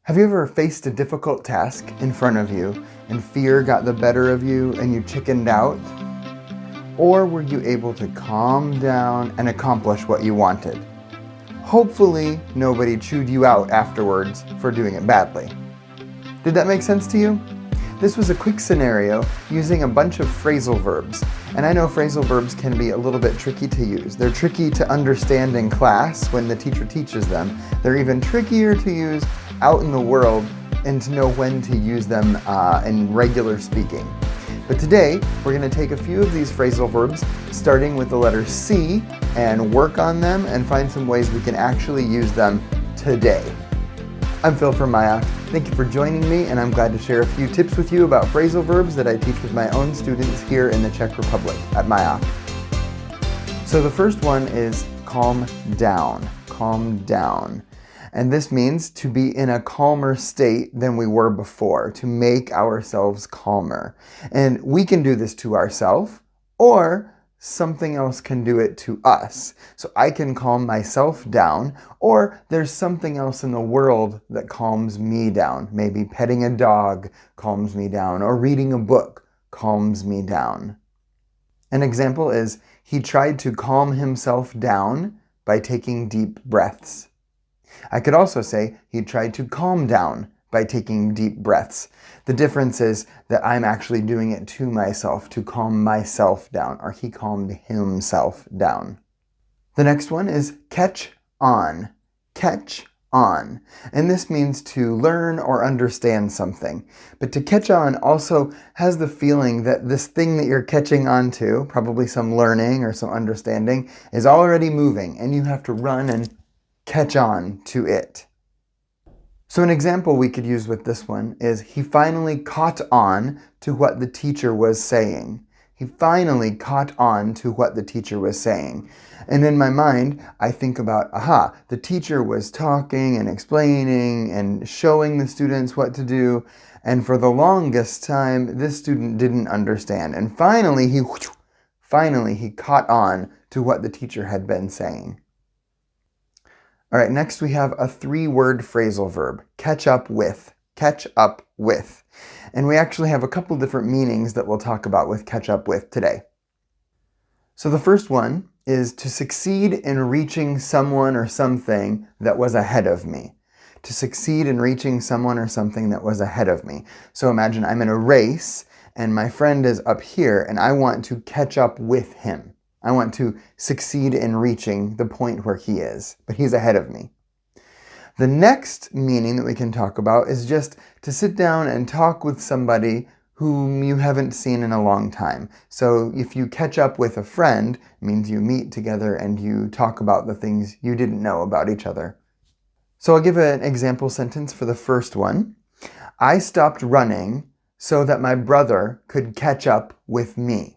Have you ever faced a difficult task in front of you and fear got the better of you and you chickened out? Or were you able to calm down and accomplish what you wanted? Hopefully, nobody chewed you out afterwards for doing it badly. Did that make sense to you? This was a quick scenario using a bunch of phrasal verbs. And I know phrasal verbs can be a little bit tricky to use. They're tricky to understand in class when the teacher teaches them. They're even trickier to use out in the world and to know when to use them in regular speaking. But today, we're going to take a few of these phrasal verbs, starting with the letter C, and work on them and find some ways we can actually use them today. I'm Phil from Maya. Thank you for joining me, and I'm glad to share a few tips with you about phrasal verbs that I teach with my own students here in the Czech Republic at Maya. So the first one is calm down. Calm down. And this means to be in a calmer state than we were before, to make ourselves calmer. And we can do this to ourselves, or something else can do it to us. So I can calm myself down, or there's something else in the world that calms me down. Maybe petting a dog calms me down, or reading a book calms me down. An example is, he tried to calm himself down by taking deep breaths. I could also say he tried to calm down by taking deep breaths. The difference is that I'm actually doing it to myself, to calm myself down, or he calmed himself down. The next one is catch on. Catch on. And this means to learn or understand something. But to catch on also has the feeling that this thing that you're catching on to, probably some learning or some understanding, is already moving, and you have to run and catch on to it. So an example we could use with this one is he finally caught on to what the teacher was saying. He finally caught on to what the teacher was saying. And in my mind, I think about, the teacher was talking and explaining and showing the students what to do. And for the longest time, this student didn't understand. And finally, he caught on to what the teacher had been saying. All right, next we have a three-word phrasal verb, catch up with. Catch up with. And we actually have a couple different meanings that we'll talk about with catch up with today. So the first one is to succeed in reaching someone or something that was ahead of me. To succeed in reaching someone or something that was ahead of me. So imagine I'm in a race and my friend is up here and I want to catch up with him. I want to succeed in reaching the point where he is, but he's ahead of me. The next meaning that we can talk about is just to sit down and talk with somebody whom you haven't seen in a long time. So if you catch up with a friend, it means you meet together and you talk about the things you didn't know about each other. So I'll give an example sentence for the first one. I stopped running so that my brother could catch up with me.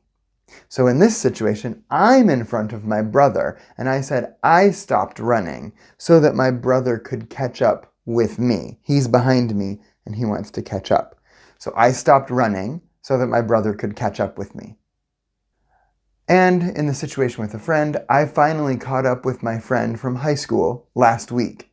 So in this situation, I'm in front of my brother, and I said I stopped running so that my brother could catch up with me. He's behind me, and he wants to catch up. So I stopped running so that my brother could catch up with me. And in the situation with a friend, I finally caught up with my friend from high school last week.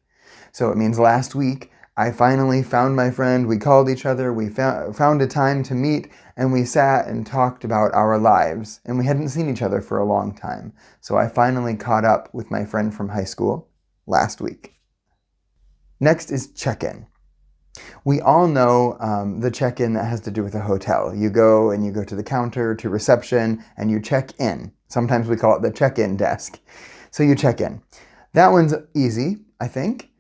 So it means last week, I finally found my friend, we called each other, we found a time to meet, and we sat and talked about our lives. And we hadn't seen each other for a long time. So I finally caught up with my friend from high school last week. Next is check-in. We all know the check-in that has to do with a hotel. You go to the counter, to reception, and you check in. Sometimes we call it the check-in desk. So you check in. That one's easy, I think.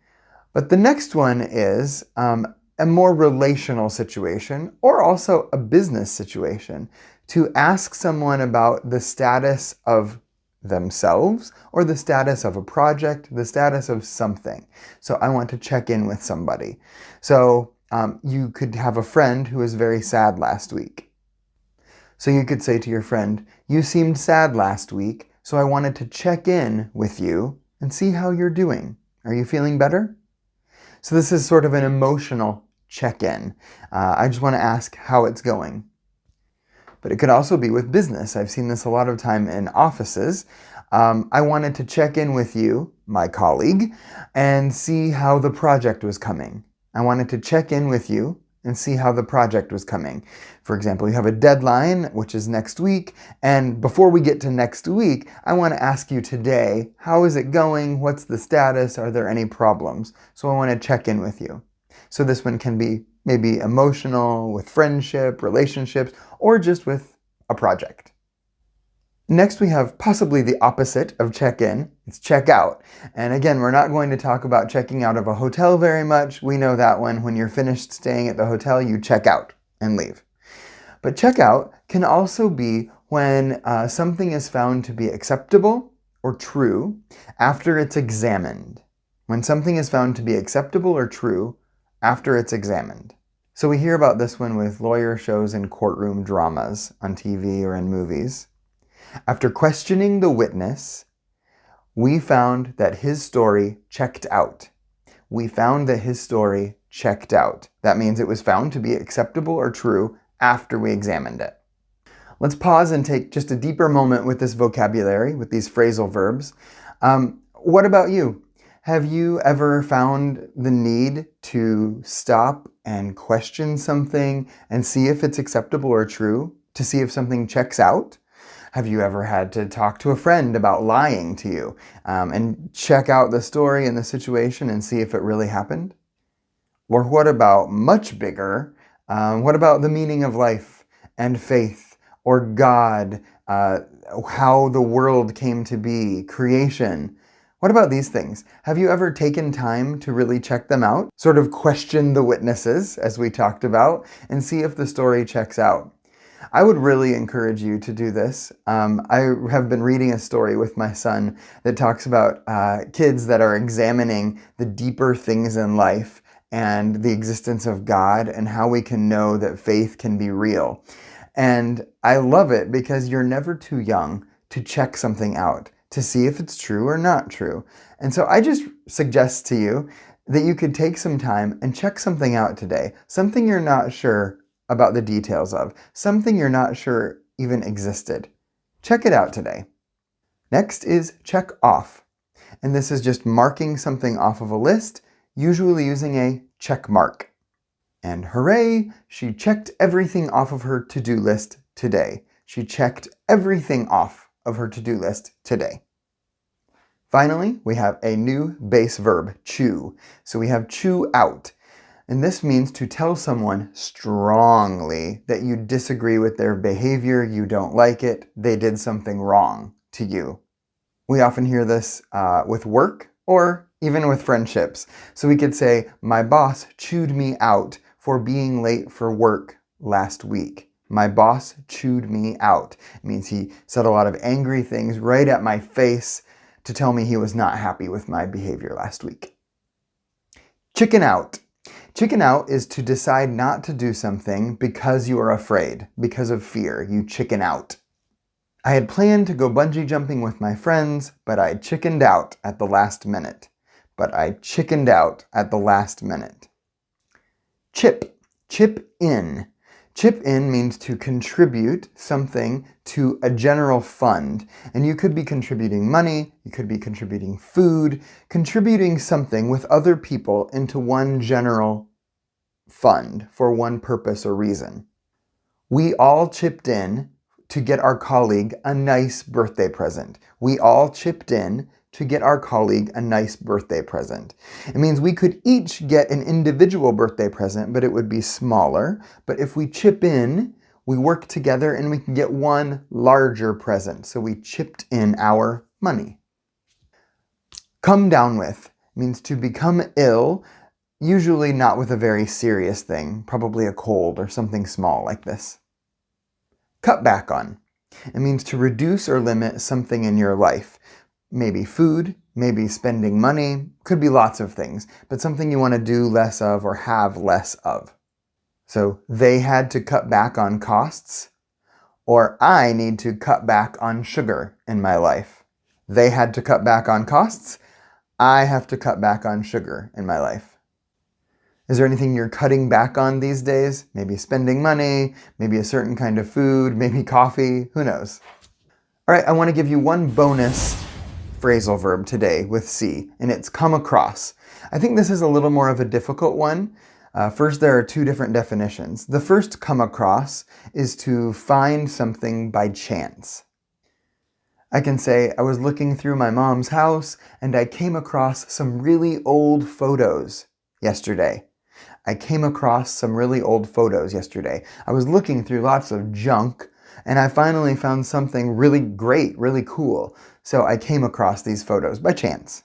But the next one is a more relational situation, or also a business situation, to ask someone about the status of themselves, or the status of a project, the status of something. So I want to check in with somebody. So you could have a friend who was very sad last week. So you could say to your friend, you seemed sad last week, so I wanted to check in with you and see how you're doing. Are you feeling better? So this is sort of an emotional check-in. I just want to ask how it's going. But it could also be with business. I've seen this a lot of time in offices. I wanted to check in with you, my colleague, and see how the project was coming. I wanted to check in with you and see how the project was coming. For example, you have a deadline, which is next week, and before we get to next week, I want to ask you today, how is it going? What's the status? Are there any problems? So I want to check in with you. So this one can be maybe emotional, with friendship, relationships, or just with a project. Next, we have possibly the opposite of check-in. It's check-out. And again, we're not going to talk about checking out of a hotel very much. We know that one. When you're finished staying at the hotel, you check out and leave. But check-out can also be when something is found to be acceptable or true after it's examined. When something is found to be acceptable or true after it's examined. So we hear about this one with lawyer shows and courtroom dramas on TV or in movies. After questioning the witness, we found that his story checked out. We found that his story checked out. That means it was found to be acceptable or true after we examined it. Let's pause and take just a deeper moment with this vocabulary, with these phrasal verbs. What about you? Have you ever found the need to stop and question something and see if it's acceptable or true, to see if something checks out? Have you ever had to talk to a friend about lying to you and check out the story and the situation and see if it really happened? Or what about much bigger, what about the meaning of life and faith or God, how the world came to be, creation? What about these things? Have you ever taken time to really check them out? Sort of question the witnesses, as we talked about, and see if the story checks out. I would really encourage you to do this. I have been reading a story with my son that talks about kids that are examining the deeper things in life and the existence of God and how we can know that faith can be real. And I love it because you're never too young to check something out, to see if it's true or not true. And so I just suggest to you that you could take some time and check something out today, something you're not sure about the details of, something you're not sure even existed. Check it out today. Next is check off. And this is just marking something off of a list, usually using a check mark. And hooray, she checked everything off of her to-do list today. She checked everything off of her to-do list today. Finally, we have a new base verb, chew. So we have chew out. And this means to tell someone strongly that you disagree with their behavior, you don't like it, they did something wrong to you. We often hear this with work or even with friendships. So we could say, my boss chewed me out for being late for work last week. My boss chewed me out. It means he said a lot of angry things right at my face to tell me he was not happy with my behavior last week. Chicken out. Chicken out is to decide not to do something because you are afraid, because of fear. You chicken out. I had planned to go bungee jumping with my friends, but I chickened out at the last minute. But I chickened out at the last minute. Chip. Chip in. Chip in means to contribute something to a general fund. And you could be contributing money, you could be contributing food, contributing something with other people into one general fund for one purpose or reason. We all chipped in to get our colleague a nice birthday present. We all chipped in to get our colleague a nice birthday present. It means we could each get an individual birthday present, but it would be smaller. But if we chip in, we work together and we can get one larger present. So we chipped in our money. Come down with means to become ill, usually not with a very serious thing, probably a cold or something small like this. Cut back on. It means to reduce or limit something in your life. Maybe food, maybe spending money, could be lots of things, but something you want to do less of or have less of. So they had to cut back on costs, or I need to cut back on sugar in my life. They had to cut back on costs, I have to cut back on sugar in my life. Is there anything you're cutting back on these days? Maybe spending money, maybe a certain kind of food, maybe coffee, who knows? All right, I want to give you one bonus phrasal verb today with C, and it's come across. I think this is a little more of a difficult one. First, there are two different definitions. The first, come across, is to find something by chance. I can say, I was looking through my mom's house and I came across some really old photos yesterday. I came across some really old photos yesterday. I was looking through lots of junk and I finally found something really great, really cool. So I came across these photos by chance.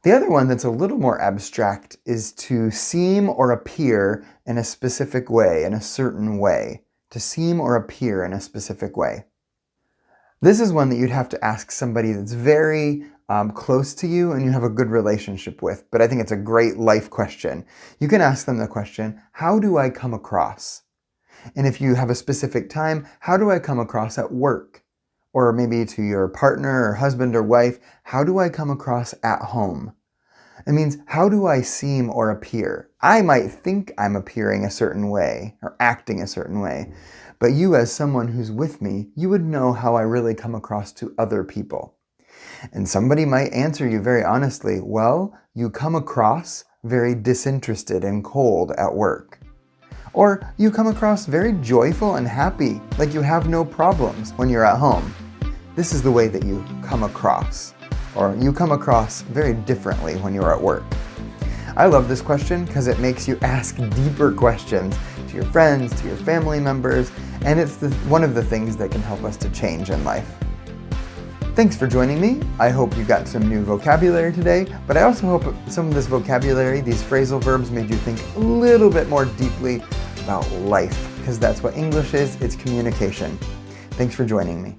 The other one that's a little more abstract is to seem or appear in a specific way, in a certain way. To seem or appear in a specific way. This is one that you'd have to ask somebody that's very close to you and you have a good relationship with, but I think it's a great life question. You can ask them the question, how do I come across? And if you have a specific time, how do I come across at work? Or maybe to your partner or husband or wife, how do I come across at home? It means, how do I seem or appear? I might think I'm appearing a certain way or acting a certain way, but you as someone who's with me, you would know how I really come across to other people. And somebody might answer you very honestly, well, you come across very disinterested and cold at work. Or you come across very joyful and happy, like you have no problems when you're at home. This is the way that you come across. Or you come across very differently when you're at work. I love this question because it makes you ask deeper questions to your friends, to your family members, and it's one of the things that can help us to change in life. Thanks for joining me. I hope you got some new vocabulary today, but I also hope some of this vocabulary, these phrasal verbs, made you think a little bit more deeply about life, because that's what English is, it's communication. Thanks for joining me.